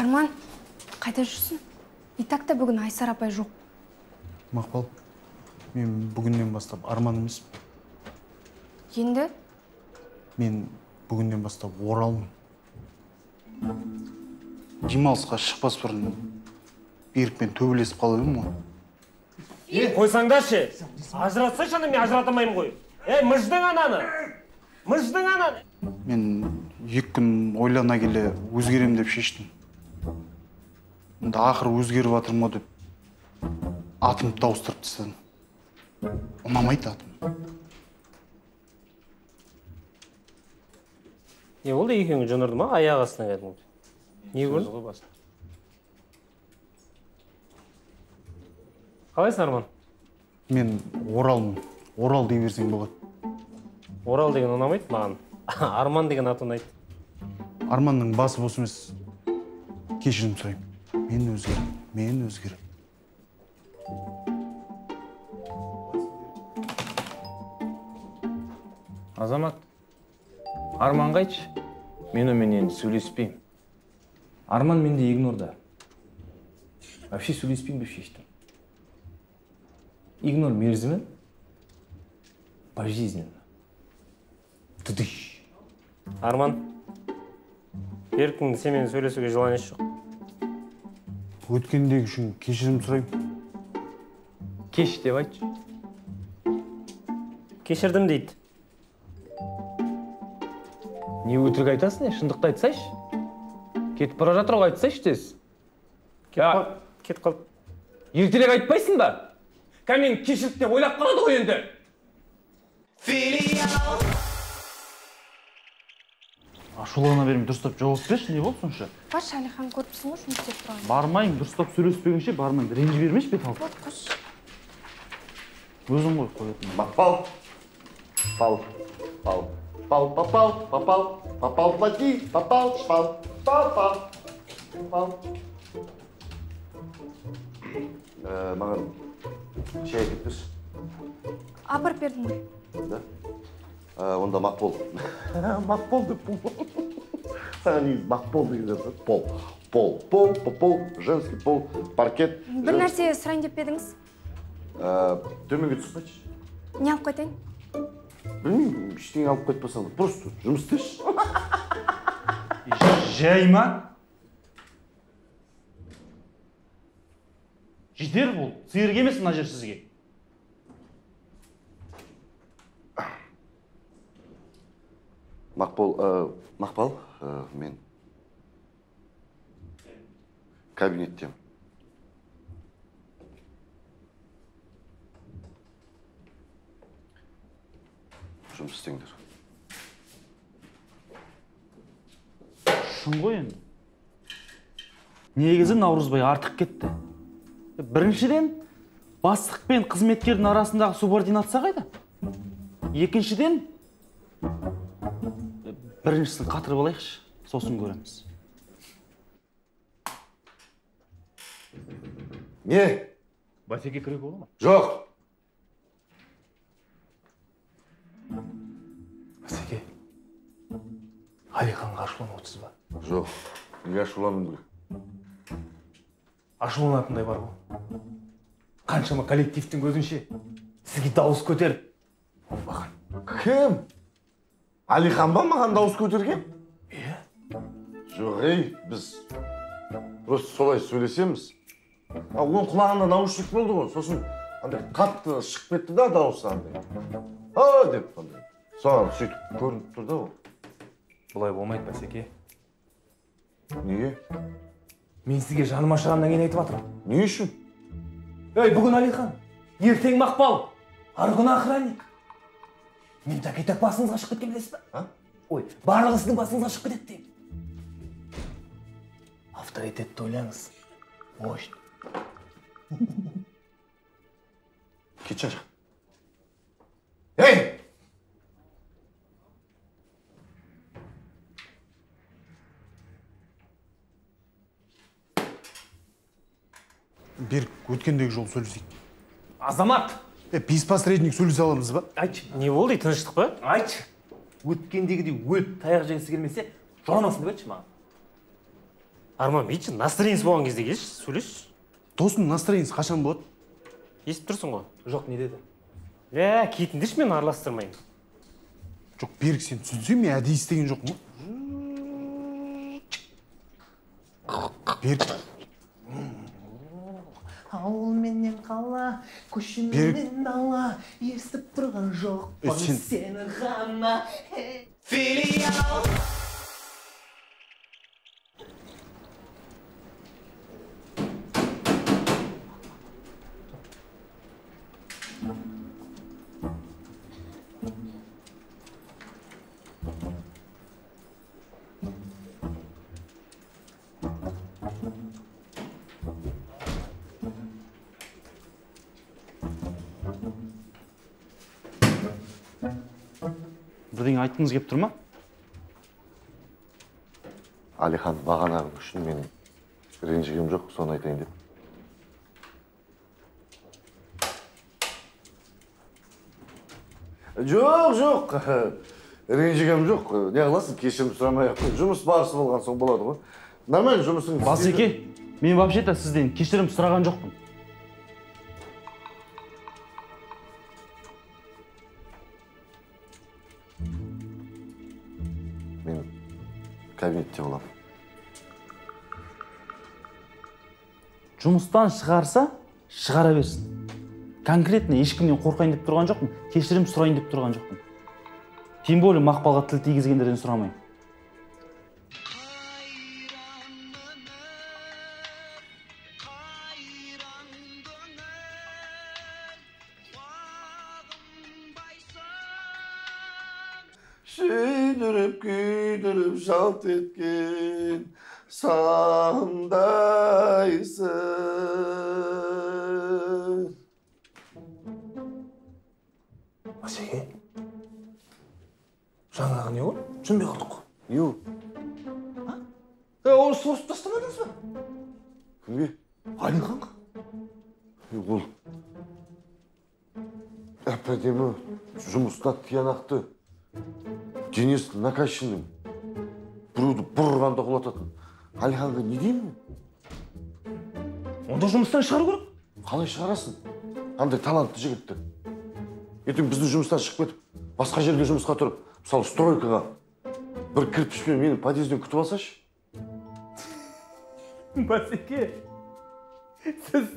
Арман, қайда жүрсің? Итакта бүгін Айсар апай жоқ. Мақпал, мен бүгіннен бастап Арман емеспін. Енді? Мен бүгіннен бастап Оралмын. Демалысқа шықпас бұрын Берікпен төбелесіп қалып едім ғой. Қойсаңдаршы, ажыратсайшы, ана мен ажыратамаймын ғой. Мыждың ананы! Мыждың ананы! Мен 2 күн ойлана келе өзгерем деп шештім. Ақыры өзгеріп жатыр ма деп атымды дауыстырып тастадым. Ұнамайды атым. Не болды, екеуің жонырды ма? Аяқ астына кәдімгі. Не көрді? Қалайсың, Арман? Мен Оралмын. Орал дей берсең болады. Орал деген ұнамайды маған. Арман деген ат ұнайды. Арманның басы бос емес. Кешірім сұраймын. Мен өзгерем. Азамат, Арман қайтшы? Мен онымен енді сөйлеспеймін. Арман менде игнорда. Вообще сөйлеспеймін деп шештім. Игнор мерзімі пожизненно. Тыдыш. Арман, Беріктің сенімен сөйлесуге желаниясы жоқ. Өткендегі үшін кешірім сұраймын. Кеш деп айтшы. Кешірдім дейді. Не өтірік айтасың, шындықты айтсайшы. Кетіп бара жатыр ғой, айтсайшы тез. Кетіп қалып. Ертелек айтпайсың ба? Кәмен кешіріп деп ойлап қалады ғой енді. Ашулана бермей дұрыстап жауап берші, не болды сонша? Баш, Алихан көріпсің ғой, жұмыс істеп тұрған. Бармайым, дұрыстап сөйлеспегенше бармайым. Ренжі бермеш бет ал. Қош. Өзің ғой қоятын. Мақпал. Попал, плати, попал, шпал. Маған шай әкеліп берші. Апарып бердің ғой. Да? Онда Мақпол. Мақпол деп пол. Саған негізі Мақпол деген жатыр. Пол, женский пол, паркет. Бір нәрсе сұрайын деп едіңіз? Төменге түсіп қайтшы. Не алып қайтайын? Білмеймін, ештеңе алып қайтпасаң, просто жұмыс істеші. Жай ма? Жетер бұл. Сиырға емес мына жер сізге. Мақпал, мен кабинеттем. Жұмыс істеңдер. Шын ғой енді. Негізі Наурызбай артық кетті. Біріншіден, бастық пен қызметкердің арасындағы субординация қайда? Екіншіден, біріншісін қатырып алайықшы, сосын көреміз. Не? Бәсеке кіре бола ма? Жоқ. Бәсеке, Алиханға ашуланып отырсыз ба? Жоқ. Неге ашуландым ғой? Ашуланатындай бар ғой. Қаншама коллективтің көзінше сізге дауыс көтеріп оңбаған. Кім? Алихан ба маған дауыс көтерген? Иә. Жоқ, біз просто солай сөйлесеміз. Оның құлағында наушник болды ғой, сосын қатты шығып кетті да дауысы андай. Деп қандай. Соған сөйтіп көрініп тұр да ол. Бұлай болмайды, Бәсеке. Неге? Мен сізге жаным ашығаннан кейін айтып жатырмын. Не үшін? Бүгін Алихан, ертең Мақпал, ары күні охранник. Мен так басыңызға шығып кеткен білесіз ба? Барлығы сіздің басыңызға шығып кетеді деймін. Авторитетті ойлаңыз. Мощно. Кетші. Берік, өткендегі жолы сөйлесейік. Азамат! Біз посредник сөйлесе аламыз ба? Айтшы. Не болды, тыныштық па? Айтшы. Өткендегідей өліп таяқ жегісі келмесе, жорамасын деп айтшы маған. Арман, бейтші, настроенсі болған кезде келші, сөйлесші. Досының настроенсі қашан болады? Естіп тұрсың ғой? Жоқ, не деді? Кетіндерші, мен араластырмайын. Жоқ, Берік, сен түсінсең, мен әдейі істеген жоқпын. Берік. Ауыл менен қала, көші менен дала, естіп тұрған жоқпын сені ғана. Филиал. Бірдеңе айтқыңыз келіп тұр ма? Алихан бағанағы үшін мен ренжігем жоқ, соны айтайын деп. Жоқ, ренжігем жоқ. Не қыласың, кешірім сұрамай-ақ. Жұмыс барысы болған соң болады ғой. Нормально жұмысың. Басеке, мен вообще-то сізден кешірім сұраған жоқпын. Мен кабинетте боламын. Жұмыстан шығарса, шығара берсін. Конкретно ешкімнен қорқайын деп тұрған жоқпын, кешірім сұрайын деп тұрған жоқпын. Тем более мақпалға тіл тигізгендерден сұрамайын. Süydürüp güydürüp şalt etkin sağımdaysın. Басеке, жаңағы не ғой? Түсінбей қалдық қой. Ю. Оны сорып тастамадыңыз ба? Кімге? Алиханға. Ол әп-әдемі жұмыста тиянақты. Денесі накачанный. Біреуді бұрғанда құлататын. Алиханға не деймін? Онда жұмыстан шығару керек. Қалай шығарасың? Андай талантты жігітті. Ертең біздің жұмыстан шығып кетіп, басқа жерге жұмысқа тұрып, мысалы стройкаға бір кірпішпен мені подъезден күтіп алсашы. Басеке, сіз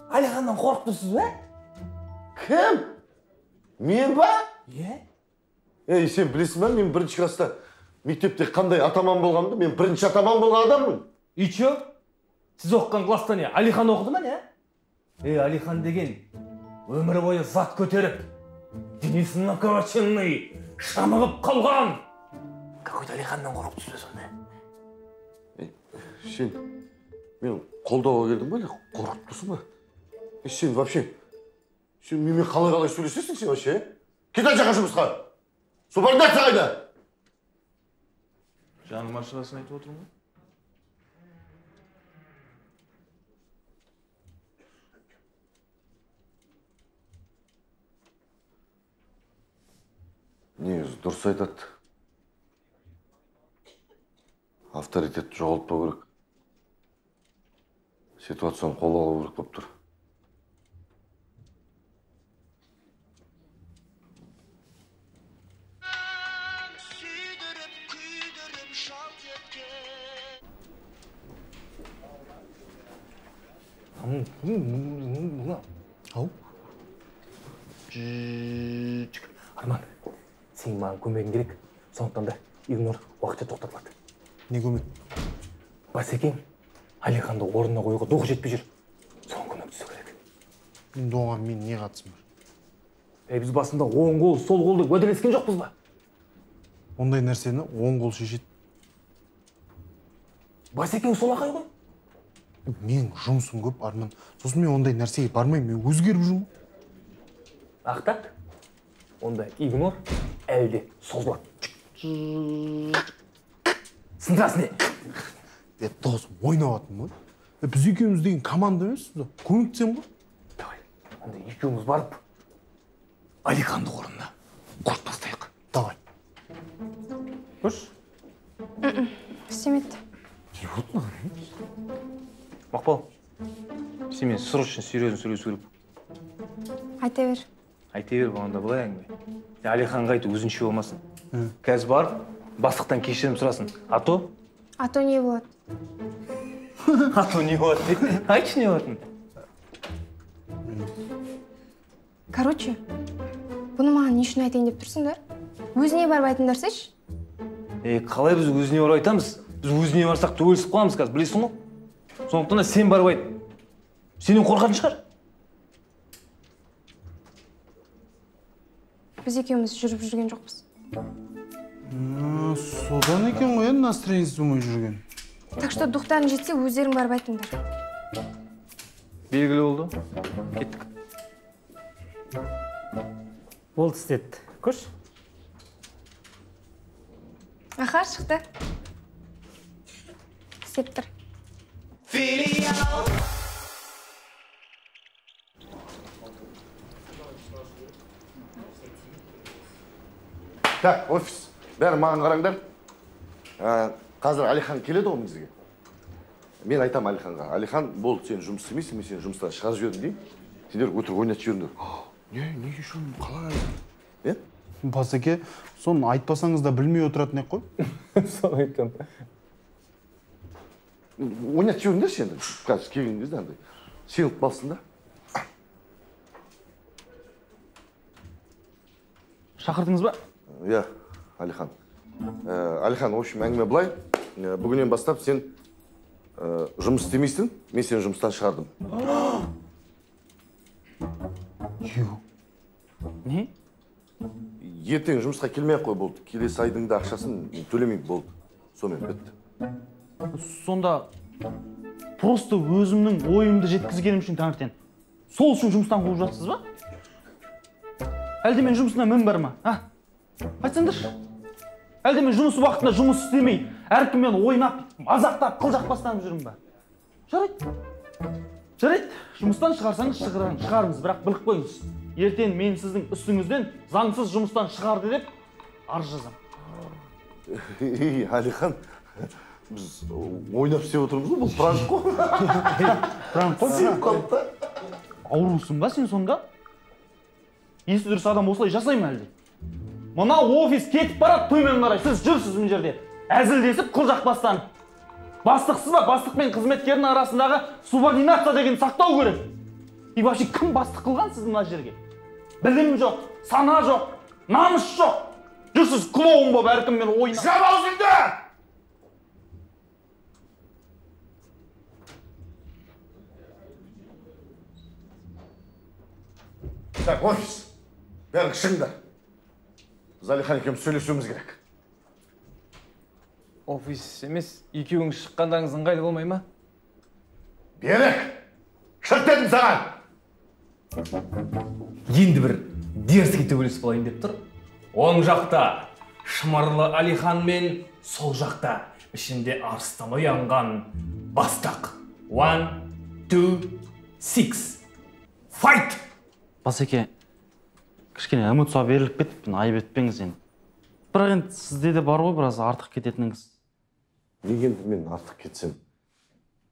Алиханнан қорқып тұрсыз ба? Кім? Мен ба? Е? Сен білесің ба, мен бірінші класста мектепте қандай атаман болғанымды, мен бірінші атаман болған адаммын. И чё? Сіз оқыған класста не, Алихан оқыды ма не? Алихан деген өмір бойы зат көтеріп, денесі накачанный, шамығып қалған. Какой-то Алиханнан қорқып тұрсыз ба? Сен мен қолдауға келдің ба, қорқып тұрсың ба? Сен вообще, сен менімен қалай сөйлесесің сен вообще? Кет ана жаққа жұмысқа. Субординация қайда? Жаным ашығасын айтып отырмын ғой. Негізі дұрыс айтады. Авторитетті жоғалтпау керек. Ситуацияны қол алу керек болып тұр. Ау? Арман, сен маған көмегің керек. Сондықтан да игнор уақытша тоқтатылады. Не көмек? Басекең Алиханды орнына қоюға доғы жетпей жүр. Соған көмектесу керек. Енді оған мен не қатысым бар? Біз басында оң қол, сол қол деп уәделескен жоқпыз ба? Ондай нәрсені оң қол шешеді. Басекең солақай ғой. Мен жұмысым көп, Арман. Сосын мен ондай нәрсеге бармаймын, мен өзгеріп жүрмін. Ақтақ, онда игнор әлде созылады. Сындырасың не? Досым, ойнап атым ғой. Біз екеуміз деген команда емеспіз ба? Көмектесем ғой? Давай, анда екеуміз барып, Алиханды орнына құрт бастайық. Давай. Көш. істемейді. Мақпал, сен срочно серьезно сөйлесу керек. Айта бер. Айта бер, болғанда былай әңгіме. Алиханға айту өзінше болмасын. Қазір барып, бастықтан кешірім сұрасын. А то не болады? А то не болады дейді. Айтшы не болатын? Короче, бұны маған не үшін айтайын деп тұрсыңдар? Өзіне барып айтыңдарсайшы. Қалай біз өзіне барып айтамыз? Біз өзіне барсақ төбелесіп қаламыз қазір, білесің ғой? Сондықтан да сен барып айт. Сенен қорқатын шығар. Біз екеуміз жүріп жүрген жоқпыз. Содан екен ғой, настроениесі болмай жүрген. Так что дұқтарың жетсе, өздерің барып айтыңдар. Белгілі болды. Кеттік. Болды істеді. Көш. Аха, шықты. Істеп тұр. Так, офис. Бәрі маған қараңдар. Қазір Алихан келеді ғой бізге. Мен айтам Алиханға. Алихан, болды, сен жұмыс істемейсің, мен сені жұмыстан шығарып жібердім деймін. Сендер өтірік ойнатып жіберіңдер. Неге шын, қалай? Е? Басеке, соны айтпасаңыз да білмей отыратын ек қой. Соны айтам. Ойнатып жіберіңдер сен. Қазір келген кезде андай. Сеніп қалсын да. Шақырдыңыз ба? Иә, Алихан. Алихан, в общем, әңгіме былай. Бүгіннен бастап сен жұмыс істемейсің, мен сені жұмыстан шығардым. Не? Ертең жұмысқа келмей қой болды. Келесі айдың да ақшасын төлемейді болды. Сонымен бітті. Сонда просто өзімнің ойымды жеткізгенім үшін таңертең сол үшін жұмыстан қуып жатсыз ба? Әлде мен жұмысына мін бар ма? Айтсаңдаршы. Әлде мен жұмыс уақытында жұмыс істемей, әркіммен ойнап, мазақтап, қылжақ бастанып жүрмін ба? Жарайды. Жарайды. Жұмыстан шығарсаңыз шығарыңыз, бірақ біліп қойыңыз. Ертең мен сіздің үстіңізден заңсыз жұмыстан шығарды деп арыз жазамын. Алихан, біз ойнап істеп отырмыз ғой, бұл пранк қой. Пранк қой? Сеніп қалды да. Аурусың ба сен сонда? Есі дұрыс адам осылай жасай ма әлде? Мына офис кетіп барады тоймен қарай. Сіз жүрсіз мына жерде. Әзілдесіп, қылжақ бастанып. Бастықсыз ба? Бастық мен қызметкердің арасындағы субординация деген сақтау керек. И вообще кім бастық қылған сіздің мына жерге? Білім жоқ, сана жоқ, намыс жоқ. Жүрсіз клоун болып әркіммен ойнап. Жап аузыңды! Так, офис. Бәрі шығыңдар. Біз Алихан екеуміз сөйлесуіміз керек. Офис емес, екеуіңіз шыққандарыңыз ыңғайлы болмай ма? Берік! Шық дедім саған! Енді бір дерзкий төбелес болайын деп тұр. Оң жақта шымырлы Алихан мен сол жақта ішінде арыстан оянған бастық. 1, 2, 6. Fight! Басеке, кішкене эмоцияға беріліп кетіппін, айып етпеңіз енді. Бірақ енді сізде де бар ғой біраз артық кететініңіз. Неге енді мен артық кетсем?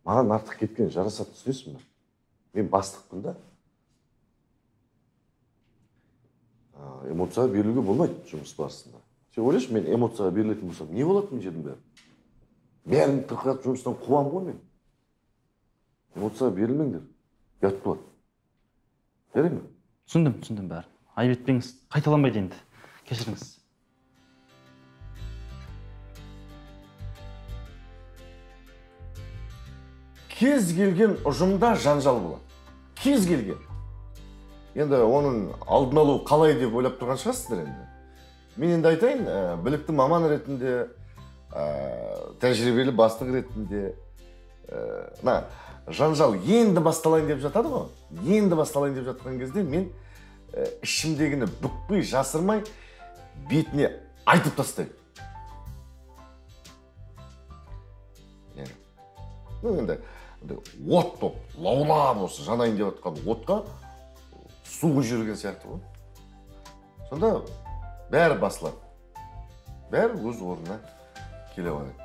Маған артық кеткен жарасатын түсінесің бе? Мен бастықпын да. Эмоцияға берілуге болмайды жұмыс барысында. Сен ойлашы, мен эмоцияға берілетін болсам, не болады мен жердің бәрі? Бәрін тырқырап жұмыстан қуам ғой мен. Эмоцияға берілмеңдер. Ұят болады. Жарай ма? Түсіндім бәрі. Айып етпеңіз, қайталанбайды енді. Кешіріңіз. Кез келген ұжымда жанжал болады. Кез келген. Енді оның алдын алу қалай деп ойлап тұрған шығарсыздар енді. Мен енді айтайын, білікті маман ретінде, тәжірибелі бастық ретінде, жанжал енді басталайын деп жатады ғой. Енді басталайын деп жатқан кезде мен ішімдегіні бүкпей, жасырмай, бетіне айтып тастаймын. енді от топ лаулап осы жанайын деп жатқан отқа су құйып жіберген сияқты ғой. Сонда бәрі басылады. Бәрі өз орнына келе қояды.